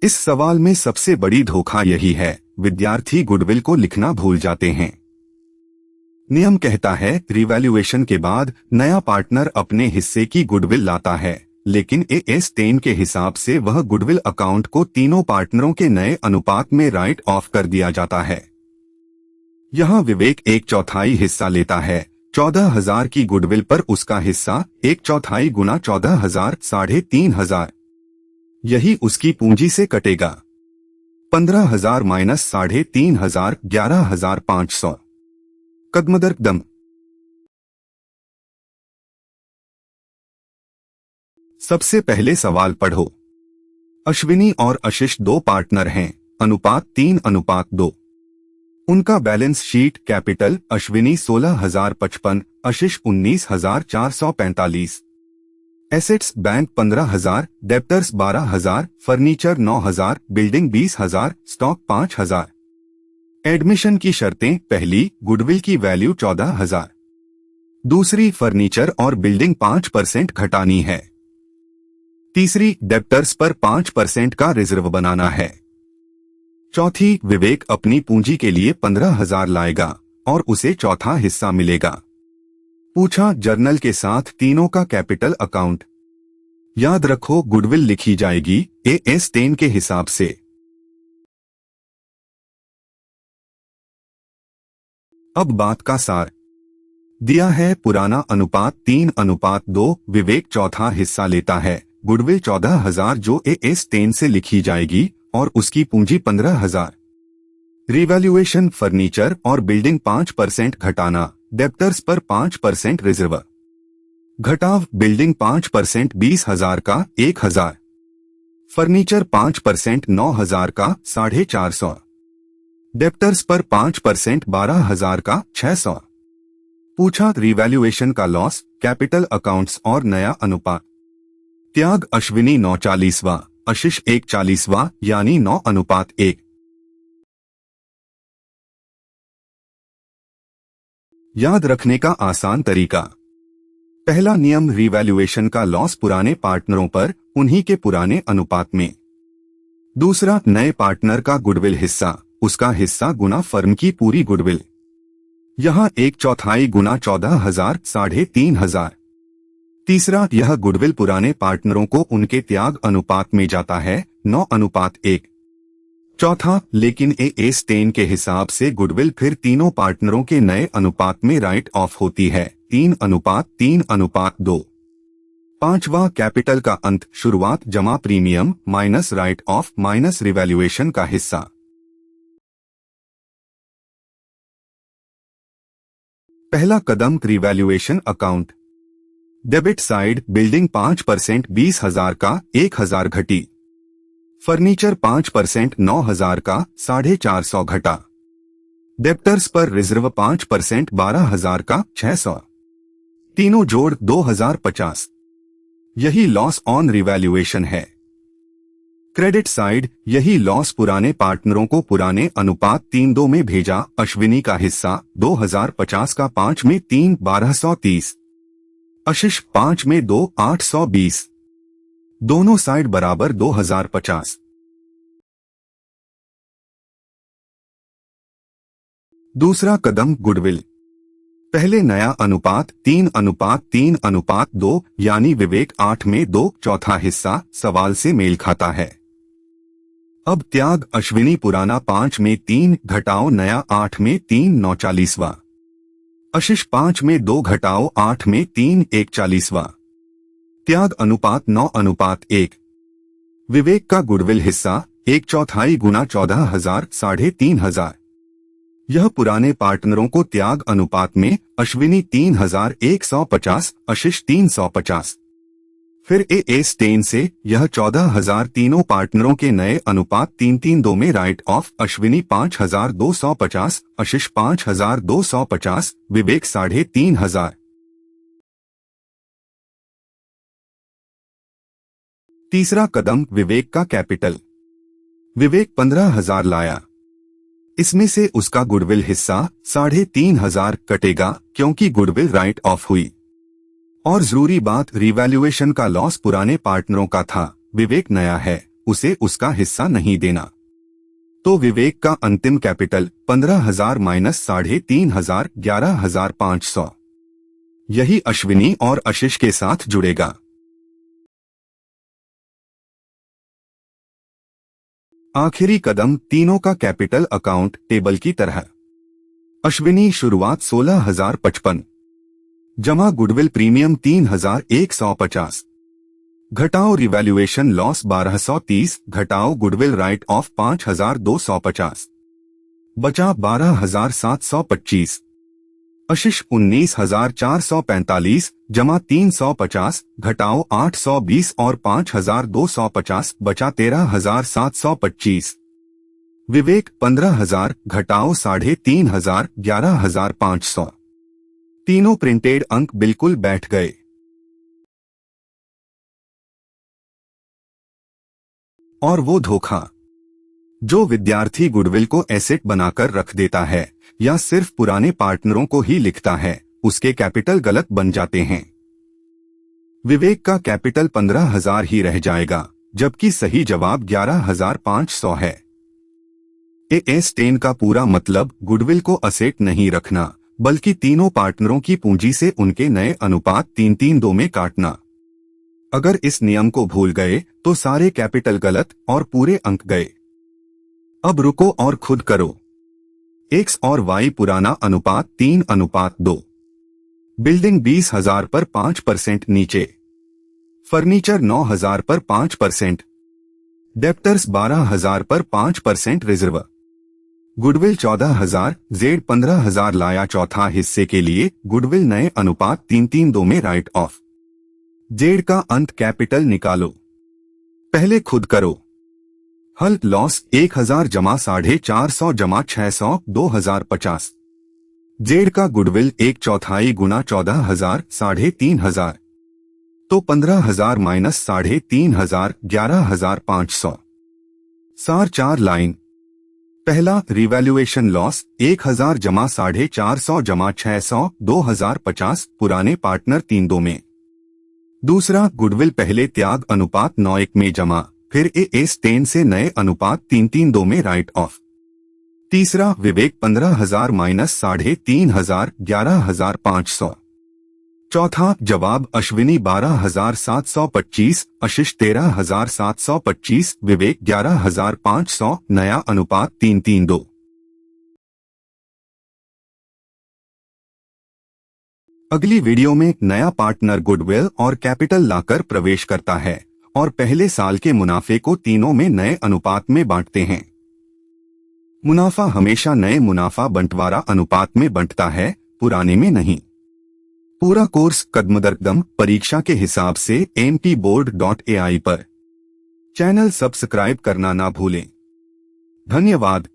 इस सवाल में सबसे बड़ी धोखा यही है, विद्यार्थी गुडविल को लिखना भूल जाते हैं। नियम कहता है रिवैल्यूएशन के बाद नया पार्टनर अपने हिस्से की गुडविल लाता है, लेकिन एएस 10 के हिसाब से वह गुडविल अकाउंट को तीनों पार्टनरों के नए अनुपात में राइट ऑफ कर दिया जाता है। यहाँ विवेक 1/4 हिस्सा लेता है। 14,000 की गुडविल पर उसका हिस्सा 1/4 गुना 14,000 13,500, यही उसकी पूंजी से कटेगा। 15,000 माइनस 13,500 11,500। कदम सबसे पहले सवाल पढ़ो। अश्विनी और आशीष दो पार्टनर हैं, अनुपात 3:2। उनका बैलेंस शीट कैपिटल अश्विनी 16,055, आशीष 19,445। Assets bank 15,000, debtors 12,000, furniture 9,000, building 20,000, stock 5,000। Admission की शर्तें, पहली गुडविल की वैल्यू 14,000, दूसरी फर्नीचर और बिल्डिंग 5% घटानी है, तीसरी डेप्टर्स पर 5% का रिजर्व बनाना है, चौथी विवेक अपनी पूंजी के लिए 15,000 लाएगा और उसे चौथा हिस्सा मिलेगा। पूछा जर्नल के साथ तीनों का कैपिटल अकाउंट। याद रखो गुडविल लिखी जाएगी एएस 10 के हिसाब से। अब बात का सार दिया है। पुराना अनुपात 3:2, विवेक चौथा हिस्सा लेता है। गुडविल 14,000 जो एएस 10 से लिखी जाएगी और उसकी पूंजी 15,000। रिवैल्यूएशन फर्नीचर और बिल्डिंग 5% घटाना, डेप्टर्स पर 5% रिजर्व, घटाव बिल्डिंग 5% 20,000 का 1,000, फर्नीचर 5% 9,000 का 450, डेप्टर्स पर 5% 12,000 का 600। पूछा रिवैल्यूएशन का लॉस, कैपिटल अकाउंट्स और नया अनुपात। त्याग अश्विनी 9/40, आशीष 1/40, यानी 9:1। याद रखने का आसान तरीका। पहला नियम रिवैल्यूएशन का लॉस पुराने पार्टनरों पर उन्हीं के पुराने अनुपात में। दूसरा नए पार्टनर का गुडविल हिस्सा, उसका हिस्सा गुना फर्म की पूरी गुडविल। यहाँ 1/4 गुना 14,000 13,500। तीसरा यह गुडविल पुराने पार्टनरों को उनके त्याग अनुपात में जाता है 9:1। चौथा लेकिन एएस 10 के हिसाब से गुडविल फिर तीनों पार्टनरों के नए अनुपात में राइट ऑफ होती है 3:3:2। पांचवा कैपिटल का अंत, शुरुआत जमा premium minus write off minus revaluation का हिस्सा। पहला कदम revaluation account. Debit side building 5% 20,000 का 1,000 घटी, फर्नीचर 5% 9,000 का 450 घटा, डेप्टर्स पर रिजर्व 5% 12,000 का 600, तीनों जोड़ 2,050। यही लॉस ऑन रिवैल्यूएशन है। क्रेडिट साइड यही लॉस पुराने पार्टनरों को पुराने अनुपात 3:2 में भेजा। अश्विनी का हिस्सा 2,050 का 5 में 3 1,230, आशीष 5 में 2 820, दोनों साइड बराबर 2,050। दूसरा कदम गुडविल। पहले नया अनुपात 3:3:2, यानी विवेक 8 में 2 चौथा हिस्सा सवाल से मेल खाता है। अब त्याग अश्विनी पुराना 5 में 3 घटाओ नया 8 में 3 9/40, आशीष 5 में 2 घटाओ 8 में 3 1/40, त्याग अनुपात 9:1। विवेक का गुडविल हिस्सा 1/4 गुना 14,000 13,500। यह पुराने पार्टनरों को त्याग अनुपात में अश्विनी 3,150, आशीष 350। फिर एएस 10 से यह 14,000 तीनों पार्टनरों के नए अनुपात 3:2 में राइट ऑफ। अश्विनी 5,250, आशीष 5,250, विवेक 3,500। तीसरा कदम विवेक का कैपिटल। विवेक 15,000 लाया, इसमें से उसका गुडविल हिस्सा 3,500 कटेगा क्योंकि गुडविल राइट ऑफ हुई। और जरूरी बात, रिवैल्यूएशन का लॉस पुराने पार्टनरों का था, विवेक नया है, उसे उसका हिस्सा नहीं देना। तो विवेक का अंतिम कैपिटल 15,000 माइनस 3,500 11,500। यही अश्विनी और आशीष के साथ जुड़ेगा। आखिरी कदम तीनों का कैपिटल अकाउंट टेबल की तरह। अश्विनी शुरुआत 16,055, जमा गुडविल प्रीमियम 3,150, घटाओ रिवैल्यूएशन लॉस 1,230, घटाओ गुडविल राइट ऑफ 5,250, बचा 12,725। आशीष 19,445, जमा 350, घटाओ 820 और 5,250, बचा 13,725। विवेक 15,000, घटाओ 3,500, 11,500। तीनों प्रिंटेड अंक बिल्कुल बैठ गए। और वो धोखा जो विद्यार्थी गुडविल को एसेट बनाकर रख देता है या सिर्फ पुराने पार्टनरों को ही लिखता है, उसके कैपिटल गलत बन जाते हैं। विवेक का कैपिटल 15,000 ही रह जाएगा, जबकि सही जवाब 11,500 है। एस10 का पूरा मतलब गुडविल को असेट नहीं रखना, बल्कि तीनों पार्टनरों की पूंजी से उनके नए अनुपात 3-3-2 में काटना। अगर इस नियम को भूल गए तो सारे कैपिटल गलत और पूरे अंक गए। अब रुको और खुद करो। एक्स और वाई पुराना अनुपात 3:2, बिल्डिंग 20,000 पर 5% नीचे, फर्नीचर 9,000 पर 5%, डेप्टर्स 12,000 पर 5% रिजर्व, गुडविल 14,000, जेड 15,000 लाया चौथा हिस्से के लिए गुडविल नए अनुपात 3-3-2 में राइट ऑफ। जेड का अंत कैपिटल निकालो। पहले खुद करो। हल लॉस 1,000 जमा 450 जमा 600 2,050। जेड का गुडविल 1/4 गुना 14,000 3,500, तो 15,000 माइनस 3,500 11,500। सार 4 लाइन। पहला रिवैल्यूएशन लॉस 1,000 जमा 450 जमा 600 2,050 पुराने पार्टनर 3-2 में। दूसरा गुडविल पहले त्याग अनुपात 9:1 में जमा, फिर एस10 से नए अनुपात 3-3-2 में राइट ऑफ। तीसरा विवेक 15,000 माइनस 3,500 11,500। चौथा जवाब अश्विनी 12,725, आशीष 13,725, विवेक 11,500, नया अनुपात 3-3-2। अगली वीडियो में नया पार्टनर गुडविल और कैपिटल लाकर प्रवेश करता है और पहले साल के मुनाफे को तीनों में नए अनुपात में बांटते हैं। मुनाफा हमेशा नए मुनाफा बंटवारा अनुपात में बंटता है, पुराने में नहीं। पूरा कोर्स कदम परीक्षा के हिसाब से mpboard.ai पर। चैनल सब्सक्राइब करना ना भूलें। धन्यवाद।